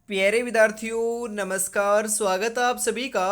प्यारे विद्यार्थियों, नमस्कार। स्वागत है आप सभी का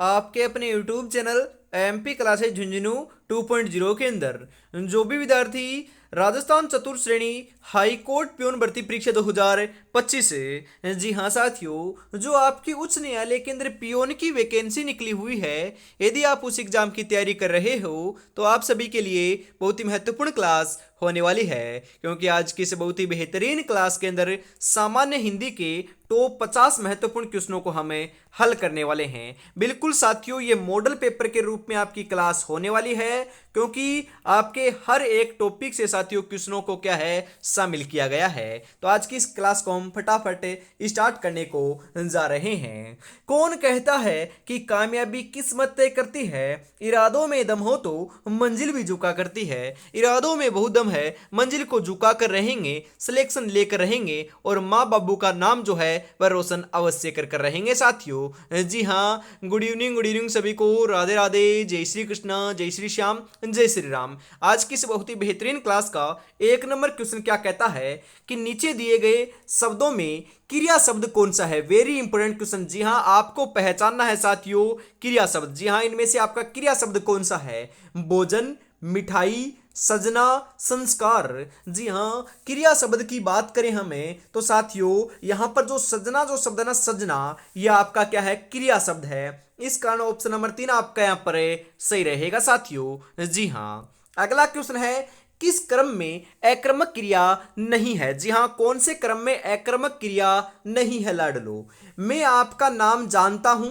आपके अपने YouTube channel MP classes Jhunjhunu 2.0 के अंदर। जो भी विद्यार्थी राजस्थान चतुर्थ श्रेणी हाई कोर्ट प्यून भर्ती परीक्षा 2025 से, जी हाँ साथियों, जो आपकी उच्च न्यायालय के अंदर पियोन की वैकेंसी निकली हुई है, यदि आप उस एग्जाम की तैयारी कर रहे हो तो आप सभी के लिए बहुत ही महत्वपूर्ण क्लास होने वाली है, क्योंकि आज की इस बहुत ही बेहतरीन क्लास के अंदर सामान्य हिंदी के टॉप 50 महत्वपूर्ण क्वेश्चनों को हमें हल करने वाले हैं। बिल्कुल साथियों, ये मॉडल पेपर के रूप में आपकी क्लास होने वाली है, क्योंकि आपके हर एक टॉपिक से साथियों क्वेश्चनों को क्या है शामिल किया गया है। तो आज की इस क्लास को हम फटाफट स्टार्ट करने को जा रहे हैं। कौन कहता है कि कामयाबी किस्मत तय करती है, इरादों में दम हो तो मंजिल भी झुका करती है। इरादों में बहुत दम है, मंजिल को झुका कर रहेंगे, सिलेक्शन लेकर रहेंगे और माँ बाबू का नाम जो है वह रोशन अवश्य कर रहेंगे साथियों। जी हाँ, गुड इवनिंग सभी को। राधे राधे, जय श्री कृष्णा, जय श्री श्याम, जय श्री राम। आज की इस बहुत ही बेहतरीन क्लास का एक नंबर क्वेश्चन क्या कहता है कि नीचे दिए गए शब्दों में क्रिया शब्द कौन सा है। Very important question. जी हाँ, आपको पहचानना है साथियों क्रिया शब्द। जी हाँ, इनमें से आपका क्रिया शब्द कौन सा है। भोजन, मिठाई, सजना, संस्कार। जी हाँ, क्रिया शब्द की बात करें हमें तो साथियों यहां पर जो सजना जो शब्द है ना, सजना, यह आपका क्या है, क्रिया शब्द है। इस कारण ऑप्शन नंबर 3 आपका यहां पर सही रहेगा साथियों। जी हाँ, अगला क्वेश्चन है किस क्रम में अक्रमक क्रिया नहीं है। जी हाँ, कौन से क्रम में अक्रमक क्रिया नहीं है लाडलो। मैं आपका नाम जानता हूं,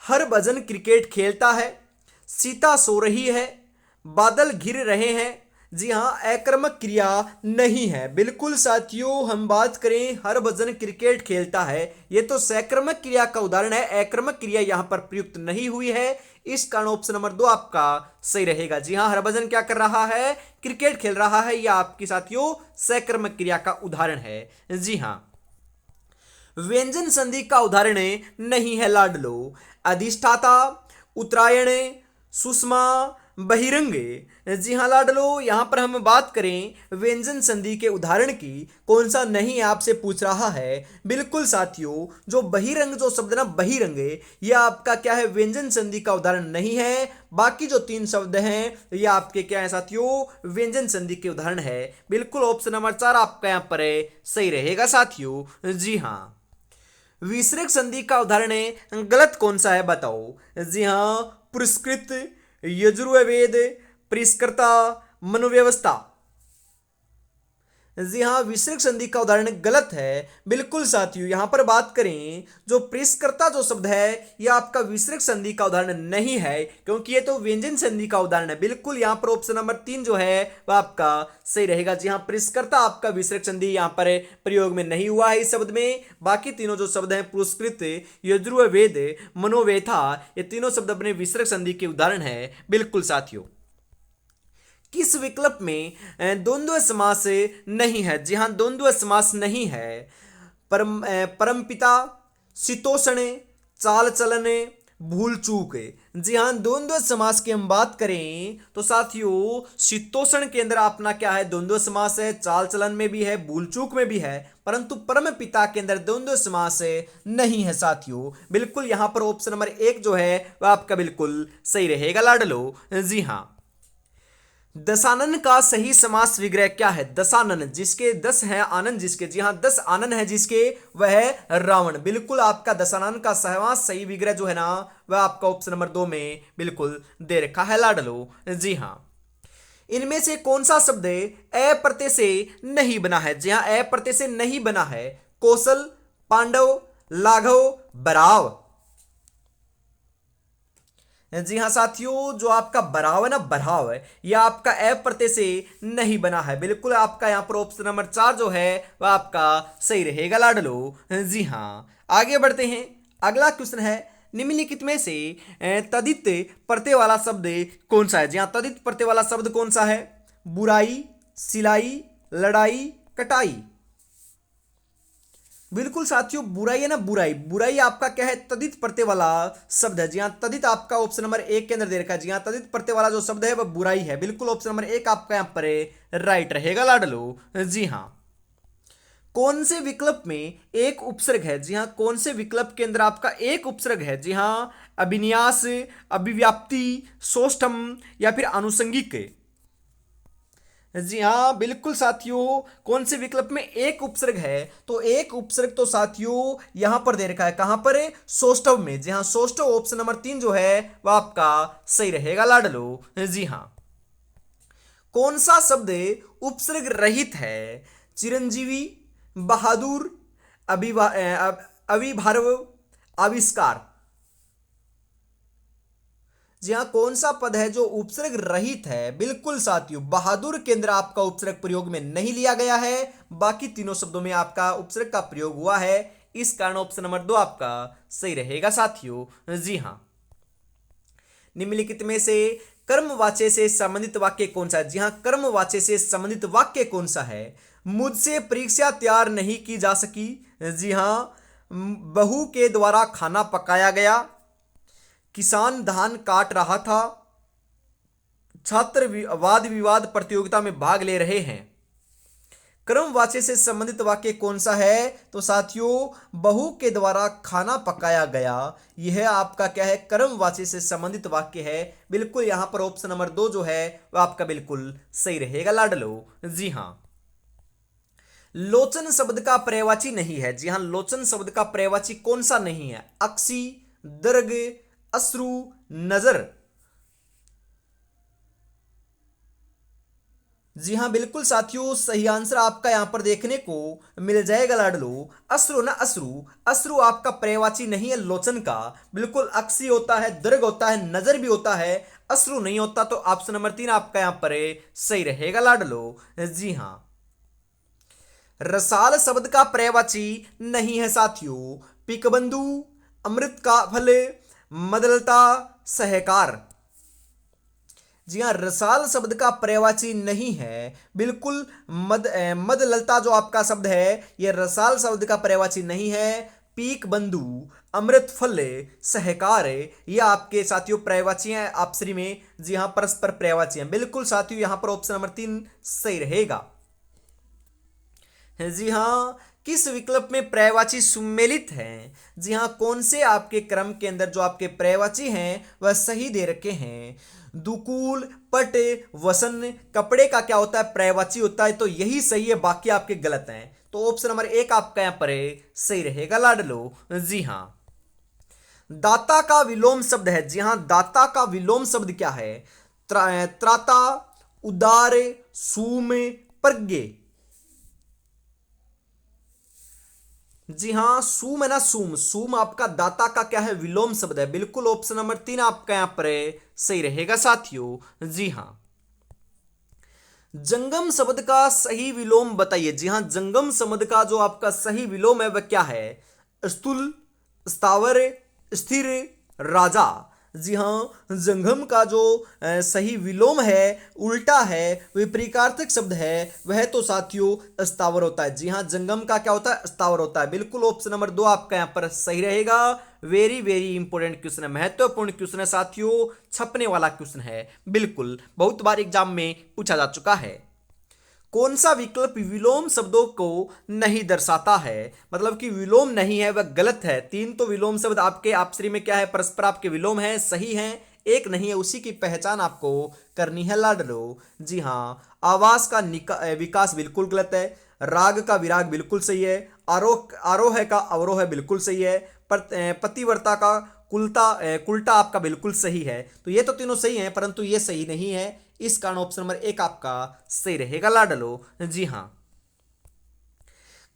हरभजन क्रिकेट खेलता है, सीता सो रही है, बादल घिर रहे हैं। जी हाँ, अक्रमक क्रिया नहीं है। बिल्कुल साथियों, हम बात करें हरभजन क्रिकेट खेलता है, ये तो सक्रमक क्रिया का उदाहरण है। अक्रमक क्रिया यहां पर प्रयुक्त नहीं हुई है। इस कारण ऑप्शन नंबर 2 आपका सही रहेगा। जी हाँ, हरभजन क्या कर रहा है, क्रिकेट खेल रहा है। यह आपकी साथियों सक्रमक क्रिया का उदाहरण है। जी हाँ, व्यंजन संधि का उदाहरण नहीं है लाडलो। अधिष्ठाता, उत्तरायण, सुषमा, बहिरंग। जी हाँ लाडलो, यहां पर हम बात करें व्यंजन संधि के उदाहरण की, कौन सा नहीं आपसे पूछ रहा है। बिल्कुल साथियों, जो बहिरंग जो शब्द ना, बहिरंग, यह आपका क्या है, व्यंजन संधि का उदाहरण नहीं है। बाकी जो 3 शब्द हैं ये आपके क्या है साथियों, व्यंजन संधि के उदाहरण है। बिल्कुल ऑप्शन नंबर 4 आपका यहां पर सही रहेगा साथियों। जी हाँ, विसर्ग संधि का उदाहरण गलत कौन सा है बताओ। जी हाँ, पुरस्कृत, यजुर्वेद, परिष्कृता, मनोव्यवस्था। जी हाँ, विसर्ग संधि का उदाहरण गलत है। बिल्कुल साथियों, यहां पर बात करें जो प्रिस्कृता जो शब्द है यह आपका विसर्ग संधि का उदाहरण नहीं है, क्योंकि ये तो व्यंजन संधि का उदाहरण है। बिल्कुल यहां पर ऑप्शन नंबर 3 जो है वह आपका सही रहेगा। जी हाँ, प्रिस्कृता आपका विसर्ग संधि यहां पर प्रयोग में नहीं हुआ है इस शब्द में। बाकी तीनों जो शब्द हैं, पुरस्कृत, यजुर्वेद, मनोव्यथा, ये तीनों शब्द अपने विसर्ग संधि के उदाहरण है। बिल्कुल साथियों, किस विकल्प में द्वंद्व समास नहीं है। जी हाँ, द्वंद्व समास नहीं है। परमपिता, शीतोषण, चाल चलन, भूल चूक। जी हाँ, द्वंद्व समास की हम बात करें तो साथियों शीतोषण के अंदर अपना क्या है, द्वंद्व समास है। चाल चलन में भी है, भूल चूक में भी है, परंतु परम पिता के अंदर द्वंद्व समास नहीं है साथियों। बिल्कुल यहां पर ऑप्शन नंबर 1 जो है वह आपका बिल्कुल सही रहेगा लाडलो। जी हाँ, दशानन का सही समास विग्रह क्या है। दशानन जिसके 10 है, आनंद जिसके, जी हाँ 10 आनंद है जिसके, वह है रावण। बिल्कुल आपका दशानन का समास सही विग्रह जो है ना, वह आपका ऑप्शन नंबर 2 में बिल्कुल दे रखा है लाडलो। जी हाँ, इनमें से कौन सा शब्द अ प्रत्यय से नहीं बना है। जी हाँ, अ प्रत्यय से नहीं बना है। कौशल, पांडव, लाघव, बराव। जी हाँ साथियों, जो आपका बराव है ना, बराव है, यह आपका ऐप प्रत्यय से नहीं बना है। बिल्कुल आपका यहां पर ऑप्शन नंबर 4 जो है वह आपका सही रहेगा लाडलो। जी हाँ, आगे बढ़ते हैं। अगला क्वेश्चन है निम्नलिखित में से तदित प्रत्यय वाला शब्द कौन सा है। जी हाँ, तदित प्रत्यय वाला शब्द कौन सा है। बुराई, सिलाई, लड़ाई, कटाई। बिल्कुल साथियों, बुराई है ना, बुराई, बुराई आपका क्या है, तदित प्रत्यय वाला शब्द है। जी हाँ, तदित आपका ऑप्शन नंबर 1 के अंदर दे रखा है। जी हाँ, तदित प्रत्यय वाला जो शब्द है वह बुराई है। बिल्कुल ऑप्शन नंबर 1 आपका यहाँ पर राइट रहेगा लाडलो। जी हाँ, कौन से विकल्प में एक उपसर्ग है? जी हाँ, कौन से विकल्प के अंदर आपका एक उपसर्ग है? जी हाँ, अभिन्यास, अभिव्याप्ति, सोष्ठम या फिर आनुषंगिक। जी हाँ बिल्कुल साथियों, कौन से विकल्प में एक उपसर्ग है? तो एक उपसर्ग तो साथियों यहां पर दे रखा है, कहां पर है? सौष्ठव में। जी हाँ, सौष्ठव ऑप्शन नंबर 3 जो है वह आपका सही रहेगा लाडलो। जी हाँ, कौन सा शब्द उपसर्ग रहित है? चिरंजीवी, बहादुर, अविभार्व, आविष्कार। जी हाँ, कौन सा पद है जो उपसर्ग रहित है? बिल्कुल साथियों, बहादुर के अंदर आपका उपसर्ग प्रयोग में नहीं लिया गया है, बाकी तीनों शब्दों में आपका उपसर्ग का प्रयोग हुआ है। इस कारण ऑप्शन नंबर 2 आपका सही रहेगा साथियों। जी हाँ, निम्नलिखित में से कर्मवाच्य से संबंधित वाक्य कौन सा है? जी हाँ, कर्मवाच्य से संबंधित वाक्य कौन सा है? मुझसे परीक्षा तैयार नहीं की जा सकी। जी हाँ, बहू के द्वारा खाना पकाया गया, किसान धान काट रहा था, छात्र वाद विवाद प्रतियोगिता में भाग ले रहे हैं। क्रमवाच्य से संबंधित वाक्य कौन सा है? तो साथियों, बहू के द्वारा खाना पकाया गया, यह आपका क्या है? क्रमवाच्य से संबंधित वाक्य है। बिल्कुल यहां पर ऑप्शन नंबर 2 जो है वह आपका बिल्कुल सही रहेगा लाडलो। जी हां, लोचन शब्द का पर्यायवाची नहीं है। जी हां, लोचन शब्द का पर्यायवाची कौन सा नहीं है? अक्सी, दर्ग, अश्रु, नजर। जी हाँ बिल्कुल साथियों, सही आंसर आपका यहां पर देखने को मिल जाएगा लाडलो। अश्रु ना, अश्रु, अश्रु आपका पर्यायवाची नहीं है लोचन का। बिल्कुल अक्सी होता है, दर्ग होता है, नजर भी होता है, अश्रु नहीं होता। तो ऑप्शन नंबर 3 आपका यहां पर सही रहेगा लाडलो। जी हाँ, रसाल शब्द का पर्यायवाची नहीं है साथियों। पिकबंधु, अमृत का फल, मदलता, सहकार। जी हाँ, रसाल शब्द का पर्यायवाची नहीं है। बिल्कुल मदललता जो आपका शब्द है यह रसाल शब्द का पर्यायवाची नहीं है। पीक बंधु, अमृत फल, सहकार, ये आपके साथियों पर्यायवाची हैं आपसरी में। जी हाँ, परस्पर पर्यायवाची हैं। बिल्कुल साथियों, यहां पर ऑप्शन नंबर 3 सही रहेगा। जी हाँ, किस विकल्प में पर्यायवाची सुमेलित हैं? जी हाँ, कौन से आपके क्रम के अंदर जो आपके पर्यायवाची हैं वह सही दे रखे हैं? दुकूल, पट, वसन, कपड़े का क्या होता है? पर्यायवाची होता है। तो यही सही है, बाकी आपके गलत हैं। तो ऑप्शन नंबर 1 आपका यहां पर सही रहेगा लाडलो। जी हाँ, दाता का विलोम शब्द है। जी हाँ, दाता का विलोम शब्द क्या है? त्राता, उदार, सूम, प्रज्ञे। जी हाँ, सूम है ना, सूम, सूम आपका दाता का क्या है? विलोम शब्द है। बिल्कुल ऑप्शन नंबर 3 आपका यहां पर सही रहेगा साथियों। जी हाँ, जंगम शब्द का सही विलोम बताइए। जी हाँ, जंगम शब्द का जो आपका सही विलोम है वह क्या है? स्थूल, स्थावर, स्थिर, राजा। जी हाँ, जंगम का जो सही विलोम है, उल्टा है, विपरीतार्थक शब्द है, वह तो साथियों स्थावर होता है। जी हाँ, जंगम का क्या होता है? स्थावर होता है। बिल्कुल ऑप्शन नंबर 2 आपका यहाँ पर सही रहेगा। वेरी वेरी इंपॉर्टेंट क्वेश्चन है, महत्वपूर्ण क्वेश्चन है साथियों, छपने वाला क्वेश्चन है। बिल्कुल बहुत बार एग्जाम में पूछा जा चुका है। कौन सा विकल्प विलोम शब्दों को नहीं दर्शाता है? मतलब कि विलोम नहीं है वह गलत है। 3 तो विलोम शब्द आपके आपसरी में क्या है? परस्पर आपके विलोम है, सही है। एक नहीं है, उसी की पहचान आपको करनी है लाडलो। जी हाँ, आवास का विकास बिल्कुल गलत है। राग का विराग बिल्कुल सही है। आरोह का अवरोह है बिल्कुल सही है। पतिव्रता का कुलटा आपका बिल्कुल सही है। तो ये तो तीनों सही हैं, परंतु ये सही नहीं है। इस कारण ऑप्शन नंबर 1 आपका सही रहेगा लाडलो। जी हाँ,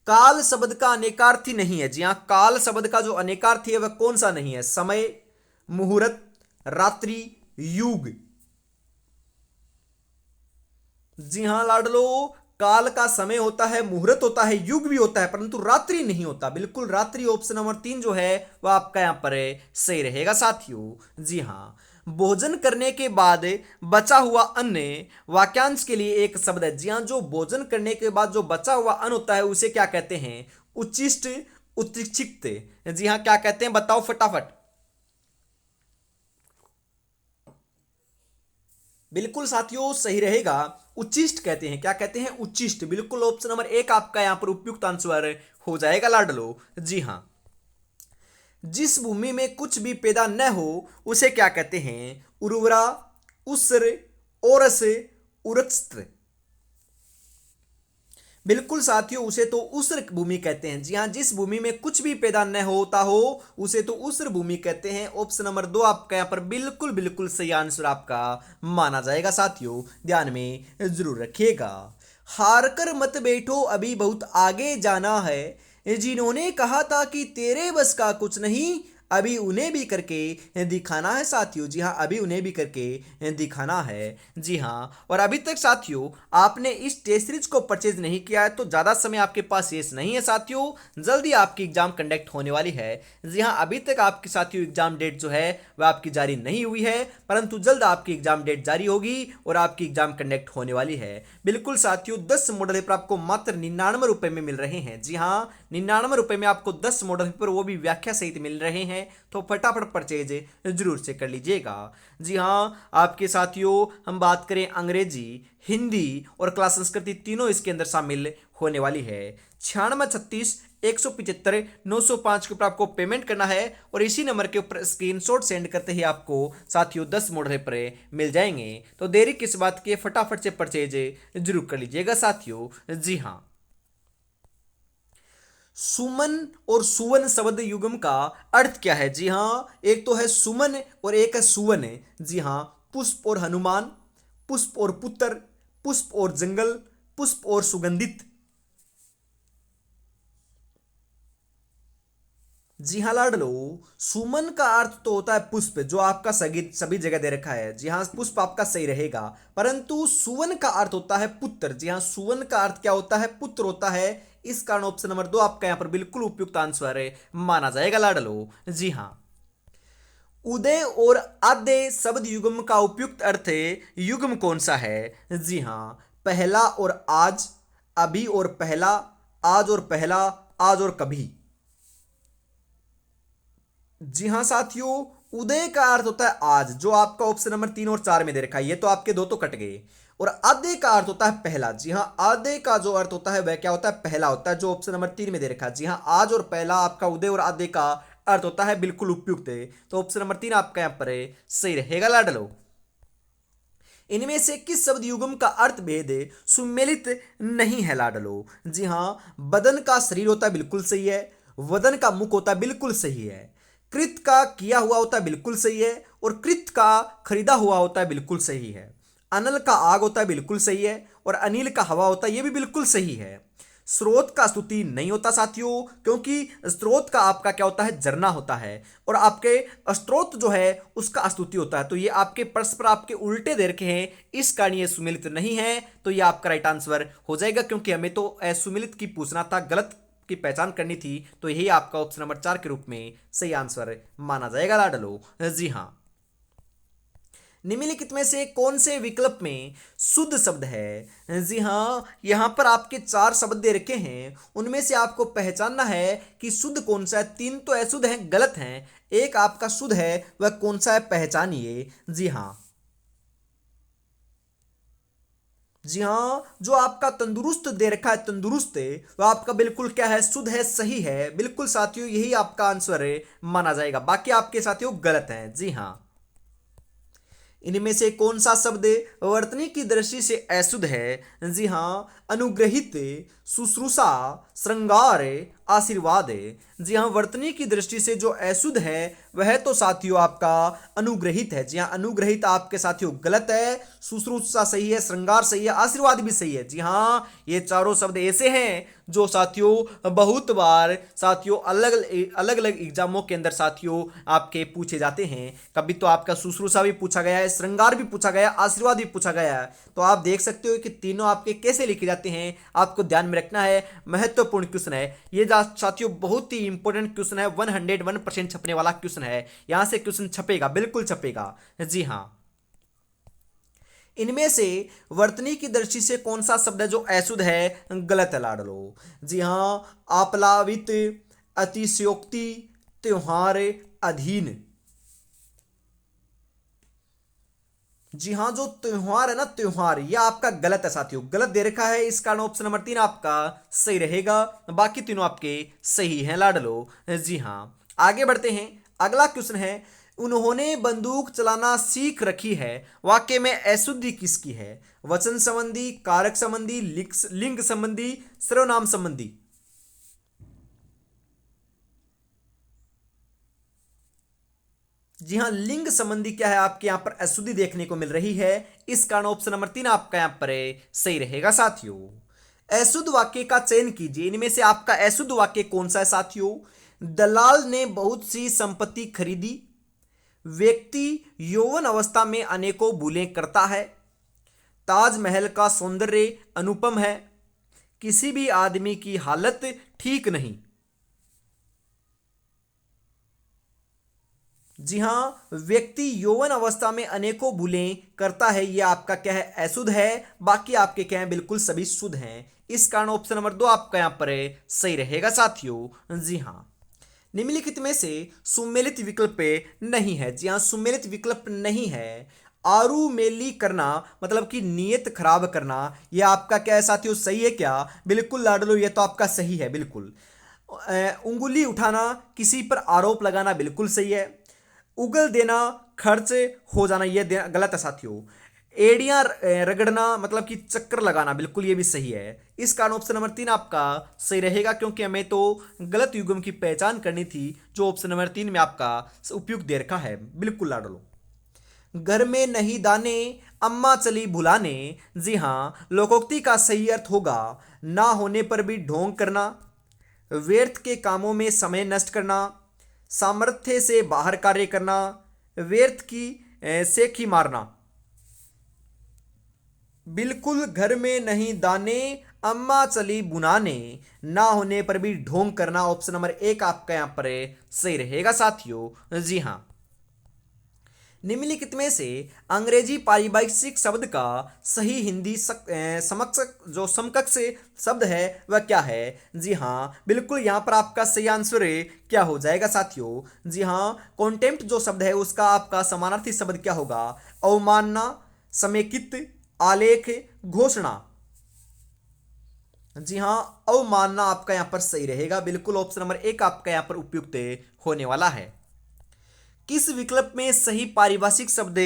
काल शब्द का अनेकार्थी नहीं है। जी हाँ, काल शब्द का जो अनेकार्थी है वह कौन सा नहीं है? समय, मुहूर्त, रात्रि, युग। जी हाँ लाडलो, काल का समय होता है, मुहूर्त होता है, युग भी होता है, परंतु रात्रि नहीं होता। बिल्कुल रात्रि ऑप्शन नंबर 3 जो है वह आपका यहां पर सही रहेगा साथियों। जी हाँ, भोजन करने के बाद बचा हुआ अन्न वाक्यांश के लिए एक शब्द है। जी हाँ, जो भोजन करने के बाद जो बचा हुआ अन्न होता है उसे क्या कहते हैं? उच्छिष्ट, उत्क्षिप्त। जी हाँ, क्या कहते हैं बताओ फटाफट। बिल्कुल साथियों सही रहेगा। उच्चिष्ट कहते हैं, क्या कहते हैं? उच्चिष्ट। बिल्कुल ऑप्शन नंबर एक आपका यहां पर उपयुक्त आंसर हो जाएगा लाडलो। जी हाँ। जिस भूमि में कुछ भी पैदा न हो उसे क्या कहते हैं? उर्वरा, उस्र, ओरस, उर्वरक। बिल्कुल साथियों, उसे तो उस्र भूमि कहते हैं। जी हाँ, जिस भूमि में कुछ भी पैदा न होता हो उसे तो उस्र भूमि कहते हैं। ऑप्शन नंबर दो आपका यहाँ पर बिल्कुल बिल्कुल सही आंसर आपका माना जाएगा साथियों, ध्यान में जरूर रखिएगा। हार कर मत बैठो अभी बहुत आगे जाना है, जिन्होंने कहा था कि तेरे बस का कुछ नहीं, अभी उन्हें भी करके दिखाना है साथियों। जी हाँ, अभी उन्हें भी करके दिखाना है। जी हाँ, और अभी तक साथियों आपने इस टेस्ट सीरीज को परचेज नहीं किया है तो ज़्यादा समय आपके पास शेष नहीं है साथियों, जल्दी आपकी एग्जाम कंडक्ट होने वाली है। जी हाँ, अभी तक आपकी साथियों एग्जाम डेट जो है वह आपकी जारी नहीं हुई है, परंतु जल्द आपकी एग्जाम डेट जारी होगी और आपकी एग्जाम कंडक्ट होने वाली है। बिल्कुल साथियों, 10 मॉडल पेपर आपको मात्र 99 रुपए में मिल रहे हैं। जी हाँ, 99 रुपए में आपको 10 मॉडल पेपर वो भी व्याख्या सहित मिल रहे हैं, तो फटाफट परचेज जरूर से कर लीजिएगा। जी हाँ, आपके साथियों हम बात करें अंग्रेजी, हिंदी और क्लास संस्कृति तीनों इसके अंदर शामिल होने वाली है। 9636 175 905 के ऊपर आपको पेमेंट करना है और इसी नंबर के ऊपर स्क्रीनशॉट सेंड करते ही आपको साथियों 10 मॉडल पेपर मिल जाएंगे। तो देरी किस बात की, फटाफट से परचेज जरूर कर लीजिएगा साथियों। जी हाँ। सुमन और सुवन शब्द युग्म का अर्थ क्या है? जी हाँ, एक तो है सुमन और एक है सुवन। जी हाँ, पुष्प और हनुमान, पुष्प और पुत्र, पुष्प और जंगल, पुष्प और सुगंधित। जी हाँ लाडलो, सुमन का अर्थ तो होता है पुष्प, जो आपका सभी सभी जगह दे रखा है। जी हाँ, पुष्प आपका सही रहेगा, परंतु सुवन का अर्थ होता है पुत्र। जी हाँ, सुवन का अर्थ क्या होता है? पुत्र होता है। इस कारण ऑप्शन नंबर दो आपका यहाँ पर बिल्कुल उपयुक्त आंसर माना जाएगा लाडलो। जी हाँ। उदय और आद्य शब्द युग्म का उपयुक्त अर्थ युग्म कौन सा है? जी हाँ, पहला और आज, अभी और पहला, आज और पहला, आज और कभी। जी हाँ साथियों, उदय का अर्थ होता है आज, जो आपका ऑप्शन नंबर 3 और 4 में दे रखा है। ये तो आपके दो तो कट गए। और आधे का अर्थ होता है पहला। जी हाँ, आधे का जो अर्थ होता है वह क्या होता है? पहला होता है, जो ऑप्शन नंबर 3 में दे रखा है। जी हाँ, आज और पहला आपका उदय और आधे का अर्थ होता है बिल्कुल उपयुक्त है, तो ऑप्शन नंबर 3 आपका यहाँ पर सही रहेगा लाडलो। इनमें से किस शब्द युग्म का अर्थ भेद सुमेलित नहीं है लाडलो? जी हाँ, बदन का शरीर होता है बिल्कुल सही है, वदन का मुख होता है बिल्कुल सही है, कृत का किया हुआ होता है बिल्कुल सही है, और कृत का खरीदा हुआ होता है बिल्कुल सही है, अनल का आग होता है बिल्कुल सही है, और अनिल का हवा होता है ये भी बिल्कुल सही है। स्रोत का स्तुति नहीं होता साथियों, क्योंकि स्रोत का आपका क्या होता है? झरना होता है, और आपके स्रोत जो है उसका स्तुति होता है। तो ये आपके परस्पर आपके उल्टे दे रखे हैं, इस कारण ये सुमिलित नहीं है, तो ये आपका राइट आंसर हो जाएगा, क्योंकि हमें तो असुमिलित की पूछना था, गलत की पहचान करनी थी, तो यही आपका ऑप्शन नंबर 4 के रूप में सही आंसर माना जाएगा लाडलो। जी हाँ। निम्नलिखित में से कौन से विकल्प में शुद्ध शब्द है? जी हाँ, यहां पर आपके 4 शब्द दे रखे हैं, उनमें से आपको पहचानना है कि शुद्ध कौन सा है। 3 तो अशुद्ध हैं, गलत हैं, एक आपका शुद्ध है, वह कौन सा है पहचानिए। जी हाँ। जी हाँ, जो आपका तंदुरुस्त दे रखा है, तंदुरुस्त है, वह आपका बिल्कुल क्या है? शुद्ध है, सही है। बिल्कुल साथियों, यही आपका आंसर है माना जाएगा, बाकी आपके साथियों गलत हैं। जी हाँ। इनमें से कौन सा शब्द वर्तनी की दृष्टि से अशुद्ध है? जी हाँ, अनुग्रहित, शुश्रूषा, श्रृंगार, आशीर्वाद। जी हाँ, वर्तनी की दृष्टि से जो अशुद्ध है वह तो साथियों आपका अनुग्रहित है। जी हाँ, अनुग्रहित आपके साथियों गलत है, शुश्रूषा सही है, श्रृंगार सही है, आशीर्वाद भी सही है। जी हाँ, ये चारों शब्द ऐसे हैं जो साथियों बहुत बार साथियों अलग अलग अलग एग्जामों के अंदर साथियों आपके पूछे जाते हैं। कभी तो आपका शुश्रूषा भी पूछा गया है, श्रृंगार भी पूछा गया है, आशीर्वाद भी पूछा गया है। तो आप देख सकते हो कि तीनों आपके कैसे लिखे जाते हैं, आपको ध्यान में रखना है। महत्वपूर्ण क्वेश्चन है ये साथियों, बहुत ही इंपॉर्टेंट क्वेश्चन है, 101% छपने वाला क्वेश्चन है। यहां से क्वेश्चन छपेगा, बिल्कुल छपेगा। जी हाँ। इनमें से वर्तनी की दृष्टि से कौन सा शब्द है जो अशुद्ध है? गलत है लाडलो। जी हाँ, आप्लावित, अतिशयोक्ति, त्योहार, अधीन। जी हाँ, जो त्योहार है ना, त्योहार, यह आपका गलत है साथियों, गलत दे रखा है। इस कारण ऑप्शन नंबर 3 आपका सही रहेगा। बाकी तीनों आपके सही हैं लाडलो। जी हाँ, आगे बढ़ते हैं। अगला क्वेश्चन है, उन्होंने बंदूक चलाना सीख रखी है, वाक्य में अशुद्धि किसकी है? वचन संबंधी, कारक संबंधी, लिंग संबंधी, सर्वनाम संबंधी। जी हाँ, लिंग संबंधी क्या है, आपके यहां पर अशुद्धि देखने को मिल रही है। इस कारण ऑप्शन नंबर 3 आपका यहां पर सही रहेगा साथियों। अशुद्ध वाक्य का चयन कीजिए, इनमें से आपका अशुद्ध वाक्य कौन सा है साथियों? दलाल ने बहुत सी संपत्ति खरीदी, व्यक्ति यौवन अवस्था में अनेकों भूलें करता है, ताजमहल का सौंदर्य अनुपम है, किसी भी आदमी की हालत ठीक नहीं। जी हाँ, व्यक्ति यौवन अवस्था में अनेकों भूलें करता है, यह आपका क्या है? अशुद्ध है। बाकी आपके क्या है? बिल्कुल सभी शुद्ध हैं। इस कारण ऑप्शन नंबर 2 आपका यहां पर सही रहेगा साथियों। जी हाँ, निम्नलिखित में से सुमेलित विकल्प नहीं है। जी हाँ, सुमेलित विकल्प नहीं है। आरू मेली करना मतलब कि नीयत खराब करना, यह आपका क्या है साथियों? सही है क्या? बिल्कुल लाडलो, यह तो आपका सही है बिल्कुल। उंगली उठाना, किसी पर आरोप लगाना, बिल्कुल सही है। उगल देना, खर्च हो जाना, यह गलत है साथियों। एड़ियां रगड़ना मतलब कि चक्कर लगाना, बिल्कुल ये भी सही है। इस कारण ऑप्शन नंबर 3 आपका सही रहेगा, क्योंकि हमें तो गलत युग्म की पहचान करनी थी, जो ऑप्शन नंबर 3 में आपका उपयुक्त दे रखा है। बिल्कुल लाडलो। घर में नहीं दाने, अम्मा चली भुलाने। जी हाँ, लोकोक्ति का सही अर्थ होगा ना होने पर भी ढोंग करना, व्यर्थ के कामों में समय नष्ट करना, सामर्थ्य से बाहर कार्य करना, व्यर्थ की सेखी मारना। बिल्कुल, घर में नहीं दाने, अम्मा चली बुनाने, ना होने पर भी ढोंग करना, ऑप्शन नंबर 1 आपका यहां पर सही रहेगा साथियों। जी हाँ, निम्नलिखित में से अंग्रेजी पारिभाषिक शब्द का सही हिंदी समक्ष जो समकक्ष शब्द है वह क्या है? जी हाँ, बिल्कुल यहाँ पर आपका सही आंसर क्या हो जाएगा साथियों? जी हाँ, कॉन्टेम्प्ट जो शब्द है उसका आपका समानार्थी शब्द क्या होगा? अवमानना, समेकित, आलेख, घोषणा। जी हाँ, अवमानना आपका यहाँ पर सही रहेगा। बिल्कुल ऑप्शन नंबर 1 आपका यहाँ पर उपयुक्त होने वाला है। किस विकल्प में सही पारिभाषिक शब्द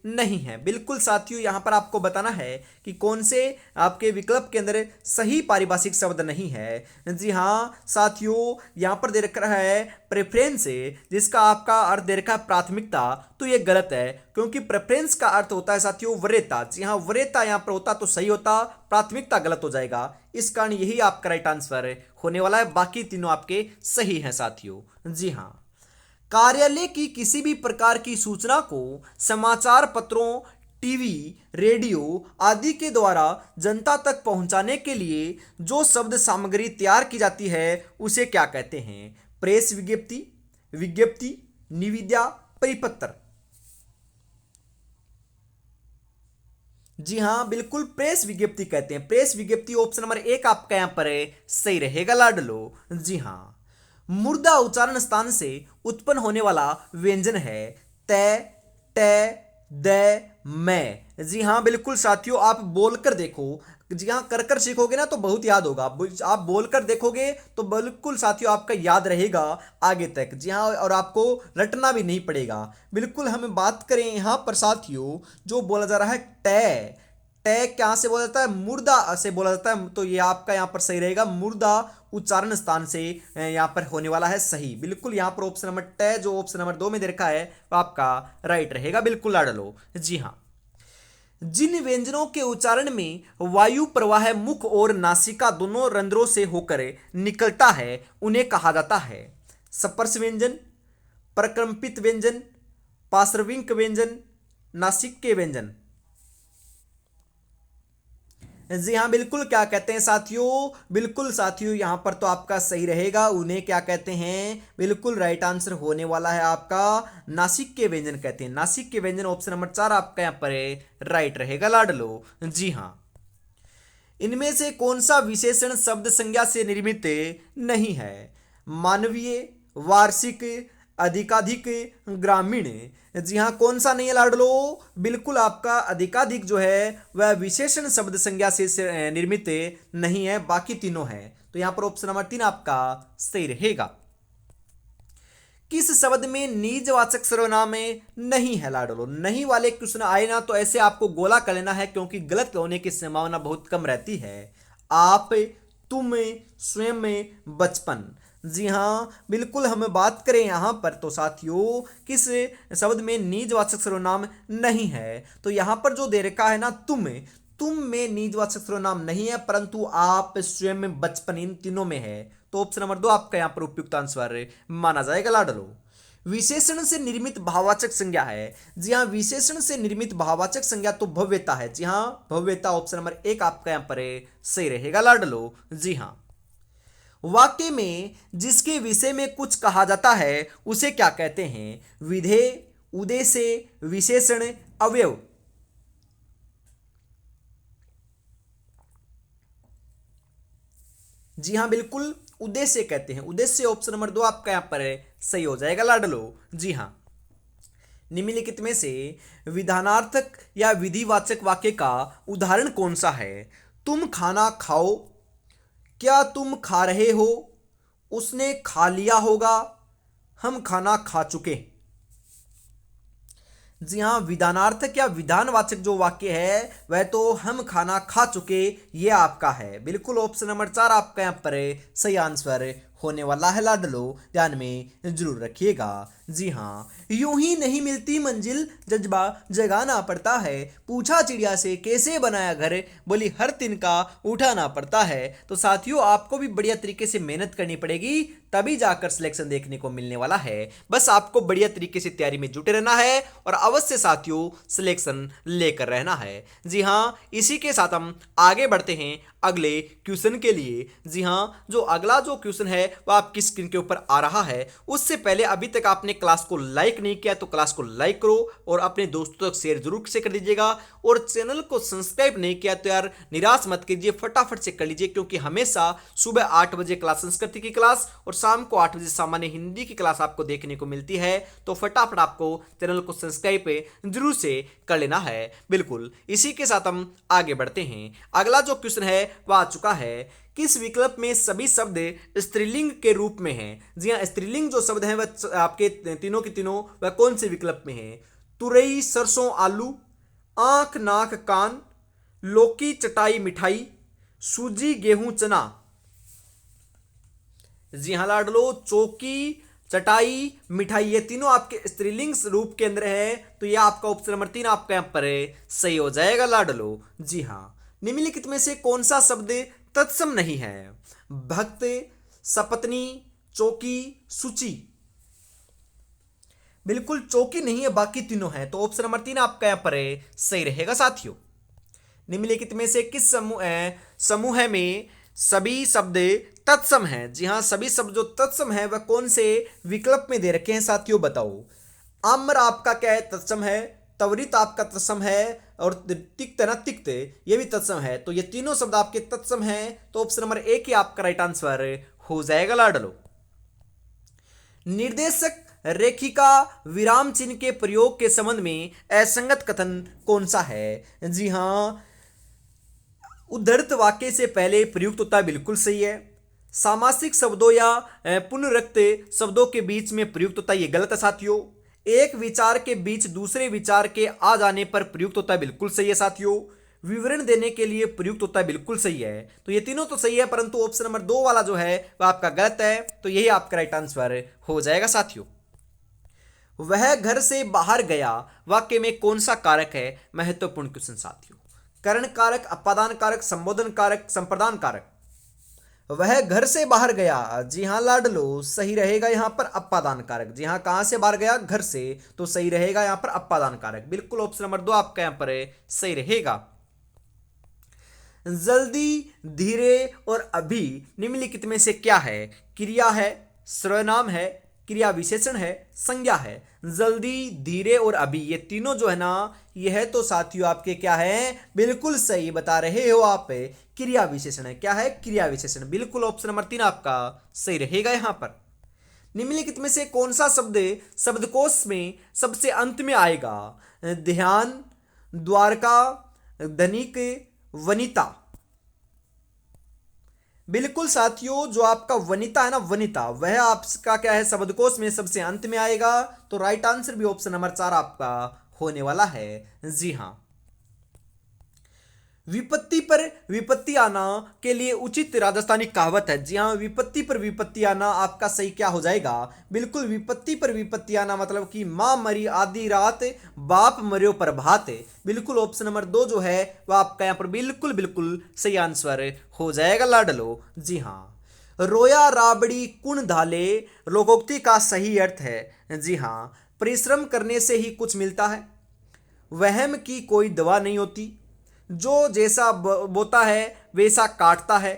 नहीं है? बिल्कुल साथियों, यहां पर आपको बताना है कि कौन से आपके विकल्प के अंदर सही पारिभाषिक शब्द नहीं है। जी हां साथियों, यहां पर दे रखा है प्रेफरेंस, जिसका आपका अर्थ दे रखा है प्राथमिकता, तो ये गलत है, क्योंकि प्रेफरेंस का अर्थ होता है साथियों वरीयता। जी हाँ, वरीयता यहां पर होता तो सही होता, प्राथमिकता गलत हो जाएगा। इस कारण यही आपका राइट आंसर होने वाला है। बाकी तीनों आपके सही हैं साथियों। जी हाँ, कार्यालय की किसी भी प्रकार की सूचना को समाचार पत्रों, टीवी, रेडियो आदि के द्वारा जनता तक पहुंचाने के लिए जो शब्द सामग्री तैयार की जाती है उसे क्या कहते हैं? प्रेस विज्ञप्ति, विज्ञप्ति, निविदा, परिपत्र। जी हाँ, बिल्कुल प्रेस विज्ञप्ति कहते हैं। प्रेस विज्ञप्ति ऑप्शन नंबर 1 आपका यहां पर सही रहेगा लाडलो। जी हाँ, मुर्दा उच्चारण स्थान से उत्पन्न होने वाला व्यंजन है त, ट, द, मैं। जी हाँ, बिल्कुल साथियों, आप बोलकर देखो। जी हाँ, कर कर सीखोगे ना तो बहुत याद होगा। आप बोलकर देखोगे तो बिल्कुल साथियों आपका याद रहेगा आगे तक। जी हाँ, और आपको रटना भी नहीं पड़ेगा। बिल्कुल, हम बात करें यहाँ पर साथियों, जो बोला जा रहा है ट, ट कहाँ से बोला जाता है? मुर्दा से बोला जाता है, तो ये आपका यहाँ पर सही रहेगा। मुर्दा उच्चारण स्थान से यहाँ पर होने वाला है सही। बिल्कुल, यहाँ पर ऑप्शन नंबर ट जो ऑप्शन नंबर 2 में दे रखा है वो आपका राइट रहेगा। बिल्कुल लाडलो। जी हाँ, जिन व्यंजनों के उच्चारण में वायु प्रवाह मुख और नासिका दोनों रंध्रों से होकर निकलता है उन्हें कहा जाता है? स्पर्श व्यंजन, प्रकंपित व्यंजन, पार्श्विक व्यंजन, नासिक के व्यंजन। जी हाँ, बिल्कुल क्या कहते हैं साथियों? बिल्कुल साथियों, यहाँ पर तो आपका सही रहेगा। उन्हें क्या कहते हैं? बिल्कुल राइट आंसर होने वाला है आपका नासिक के व्यंजन कहते हैं। नासिक के व्यंजन ऑप्शन नंबर 4 आपका यहाँ पर राइट रहेगा लाडलो। जी हाँ, इनमें से कौन सा विशेषण शब्द संज्ञा से निर्मित नहीं है? मानवीय, वार्षिक, अधिकाधिक ग्रामीण। जी हाँ, कौन सा नहीं है लाडलो, बिल्कुल आपका अधिकाधिक जो है वह विशेषण शब्द संज्ञा से निर्मित नहीं है, बाकी तीनों है। तो यहां पर ऑप्शन नंबर 3 आपका सही रहेगा। किस शब्द में निजवाचक सर्वनाम नहीं है लाडलो? नहीं वाले क्वेश्चन आए ना तो ऐसे आपको गोला कर लेना है, क्योंकि गलत होने की संभावना बहुत कम रहती है। आप, तुम, स्वयं, बचपन। जी हाँ, बिल्कुल हम बात करें यहाँ पर तो साथियों किस शब्द में निजवाचक सर्वनाम नहीं है, तो यहाँ पर जो दे रखा है ना तुम में निजवाचक सर्वनाम नहीं है, परंतु आप, स्वयं, बचपन इन तीनों में है। तो ऑप्शन नंबर 2 आपका यहाँ पर उपयुक्त आंसर माना जाएगा लाडलो। विशेषण से निर्मित भाववाचक संज्ञा है। जी हाँ, विशेषण से निर्मित भाववाचक संज्ञा तो भव्यता है। जी हाँ, भव्यता ऑप्शन नंबर 1 आपका यहाँ पर सही रहेगा लाडलो। जी हाँ, वाक्य में जिसके विषय में कुछ कहा जाता है उसे क्या कहते हैं? विधेय, उद्देश्य, विशेषण, अवयव। जी हाँ, बिल्कुल उद्देश्य कहते हैं। उद्देश्य ऑप्शन नंबर 2 आपका यहां पर सही हो जाएगा लाडलो। जी हाँ, निम्नलिखित में से विधानार्थक या विधिवाचक वाक्य का उदाहरण कौन सा है? तुम खाना खाओ, क्या तुम खा रहे हो, उसने खा लिया होगा, हम खाना खा चुके। जी हाँ, विधानार्थक या विधानवाचक जो वाक्य है वह तो हम खाना खा चुके ये आपका है। बिल्कुल ऑप्शन नंबर 4 आपका यहाँ पर सही आंसर होने वाला है लाडलो, ध्यान में जरूर रखिएगा। जी हाँ, यूं ही नहीं मिलती मंजिल, जज्बा जगाना पड़ता है, पूछा चिड़िया से कैसे बनाया घर, बोली हर तिनका उठाना पड़ता है। तो साथियों आपको भी बढ़िया तरीके से मेहनत करनी पड़ेगी, तभी जाकर सिलेक्शन देखने को मिलने वाला है। बस आपको बढ़िया तरीके से तैयारी में जुटे रहना है और अवश्य साथियों सिलेक्शन लेकर रहना है। जी हाँ, इसी के साथ हम आगे बढ़ते हैं अगले क्वेश्चन के लिए। जी हाँ, जो अगला जो क्वेश्चन है वह आपकी स्क्रीन के ऊपर आ रहा है। उससे पहले अभी तक आपने क्लास को लाइक नहीं किया तो क्लास को लाइक करो और अपने दोस्तों तक शेयर जरूर से कर दीजिएगा, और चैनल को सब्सक्राइब नहीं किया तो यार निराश मत कीजिए, फटाफट से कर लीजिए, क्योंकि हमेशा सुबह 8 बजे क्लास संस्कृति की क्लास और शाम को 8 बजे सामान्य हिंदी की क्लास आपको देखने को मिलती है। तो फटाफट आपको चैनल को सब्सक्राइब जरूर से कर लेना है। बिल्कुल इसी के साथ हम आगे बढ़ते हैं। अगला जो क्वेश्चन है वह आ चुका है, किस विकल्प में सभी शब्द स्त्रीलिंग के रूप में हैं? जी हाँ, स्त्रीलिंग जो शब्द हैं वह आपके तीनों के तीनों वह कौन से विकल्प में हैं? तुरई, सरसों, आलू, आंख, नाक, कान, लौकी, चटाई, मिठाई, सूजी, गेहूं, चना। जी हाँ लाडलो, चौकी, चटाई, मिठाई ये तीनों आपके स्त्रीलिंग रूप के अंदर है, तो यह आपका ऑप्शन नंबर 3 आपका यहाँ पर सही हो जाएगा लाडलो। जी हाँ, निम्नलिखित में से कौन सा शब्द तत्सम नहीं है? भक्त, सपत्नी, चौकी, सूची। बिल्कुल चौकी नहीं है, बाकी तीनों है, तो ऑप्शन नंबर 3 आपका यहाँ पर सही रहेगा साथियों। निम्नलिखित में से किस समूह में सभी शब्द तत्सम हैं? जी हाँ, सभी शब्द जो तत्सम है वह कौन से विकल्प में दे रखे हैं साथियों बताओ। आम्र आपका क्या है? तत्सम है। त्वरित आपका तत्सम है, और तिक्त ना तिक्त ये भी तत्सम है। तो ये तीनों शब्द आपके तत्सम हैं, तो ऑप्शन नंबर 1 ही आपका राइट आंसर हो जाएगा लाडलो। निर्देशक रेखिका विराम चिन्ह के प्रयोग के संबंध में असंगत कथन कौन सा है? जी हाँ, उद्धृत वाक्य से पहले प्रयुक्त होता है, बिल्कुल सही है। सामासिक शब्दों या पुनरुक्त शब्दों के बीच में प्रयुक्त होता है, ये गलत है साथियों। एक विचार के बीच दूसरे विचार के आ जाने पर प्रयुक्त होता है, बिल्कुल सही है साथियों। विवरण देने के लिए प्रयुक्त होता है, बिल्कुल सही है। तो ये तीनों तो सही है, परंतु ऑप्शन नंबर 2 वाला जो है वह आपका गलत है, तो यही आपका राइट आंसर हो जाएगा साथियों। वह घर से बाहर गया वाक्य में कौन सा कारक है? महत्वपूर्ण क्वेश्चन साथियों। करण कारक, अपादान कारक, संबोधन कारक, संप्रदान कारक। वह घर से बाहर गया, जी हाँ लाडलो, सही रहेगा यहाँ पर अपादान कारक। जी हाँ, कहां से बाहर गया? घर से, तो सही रहेगा यहाँ पर अपादान कारक। बिल्कुल ऑप्शन नंबर 2 आपका यहाँ पर सही रहेगा। जल्दी, धीरे और अभी निम्नलिखित में से क्या है? क्रिया है, सर्वनाम है, क्रिया विशेषण है, संज्ञा है। जल्दी, धीरे और अभी ये तीनों जो है ना, यह तो साथियों आपके क्या है? बिल्कुल सही बता रहे हो आप, क्रिया विशेषण है। क्या है? क्रिया विशेषण। बिल्कुल ऑप्शन नंबर 3 आपका सही रहेगा यहाँ पर। निम्नलिखित में से कौन सा शब्द शब्दकोश में सबसे अंत में आएगा? ध्यान, द्वारका, धनिक, वनिता। बिल्कुल साथियों, जो आपका वनिता है ना, वनिता, वह आपका क्या है, शब्दकोश में सबसे अंत में आएगा। तो राइट आंसर भी ऑप्शन नंबर 4 आपका होने वाला है। जी हाँ। विपत्ति पर विपत्ति आना के लिए उचित राजस्थानी कहावत है। जी हाँ, विपत्ति पर विपत्ति आना आपका सही क्या हो जाएगा? बिल्कुल, विपत्ति पर विपत्ति आना मतलब कि माँ मरी आधी रात, बाप मरियो प्रभात। बिल्कुल ऑप्शन नंबर 2 जो है वह आपका यहाँ पर बिल्कुल बिल्कुल सही आंसर हो जाएगा लाडलो। जी हाँ। रोया राबड़ी कुण धाले लोकोक्ति का सही अर्थ है। जी हाँ, परिश्रम करने से ही कुछ मिलता है, वहम की कोई दवा नहीं होती, जो जैसा बोता है वैसा काटता है,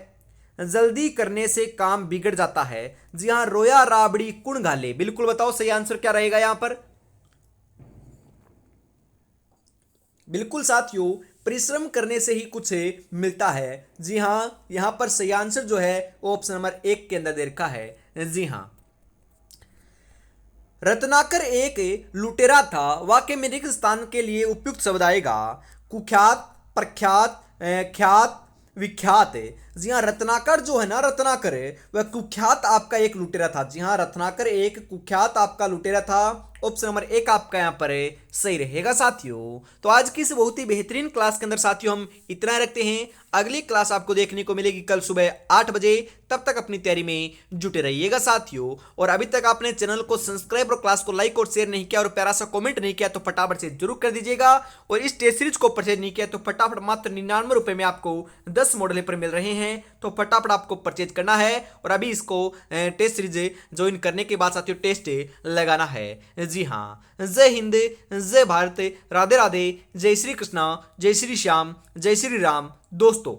जल्दी करने से काम बिगड़ जाता है। जी हाँ, रोया राबड़ी कुण घाले। बिल्कुल बताओ सही आंसर क्या रहेगा यहां पर? बिल्कुल साथियों, परिश्रम करने से ही कुछ मिलता है। जी हाँ, यहां पर सही आंसर जो है वो ऑप्शन नंबर 1 के अंदर दे रखा है। जी हाँ। रत्नाकर एक लुटेरा था, वाक्य में रिक्त स्थान के लिए उपयुक्त शब्द आएगा। कुख्यात, प्रख्यात, ख्यात, विख्यात। जी हाँ, रत्नाकर जो है ना, रत्नाकर वह कुख्यात आपका एक लुटेरा था। जी हाँ, रत्नाकर एक कुख्यात आपका लुटेरा था। ऑप्शन नंबर 1 आपका यहाँ पर सही रहेगा साथियों। तो आज की इस बहुत ही बेहतरीन क्लास के अंदर साथियों हम इतना ही रखते हैं। अगली क्लास आपको देखने को मिलेगी कल सुबह 8 बजे। तब तक अपनी तैयारी में जुटे रहिएगा साथियों। और अभी तक आपने चैनल को सब्सक्राइब और क्लास को लाइक और शेयर नहीं किया और प्यारा सा कमेंट नहीं किया तो फटाफट से जरूर कर दीजिएगा। और इस टेस्ट सीरीज को परचेज नहीं किया तो फटाफट मात्र 99 रुपए में आपको 10 मॉडल पर मिल रहे हैं। तो फटाफट आपको परचेज करना है और अभी इसको टेस्ट सीरीज ज्वाइन करने के बाद साथियों टेस्ट लगाना है। जी हाँ, जय हिंद, जय भारत, राधे राधे, जय श्री कृष्णा, जय श्री श्याम, जय श्री राम दोस्तों।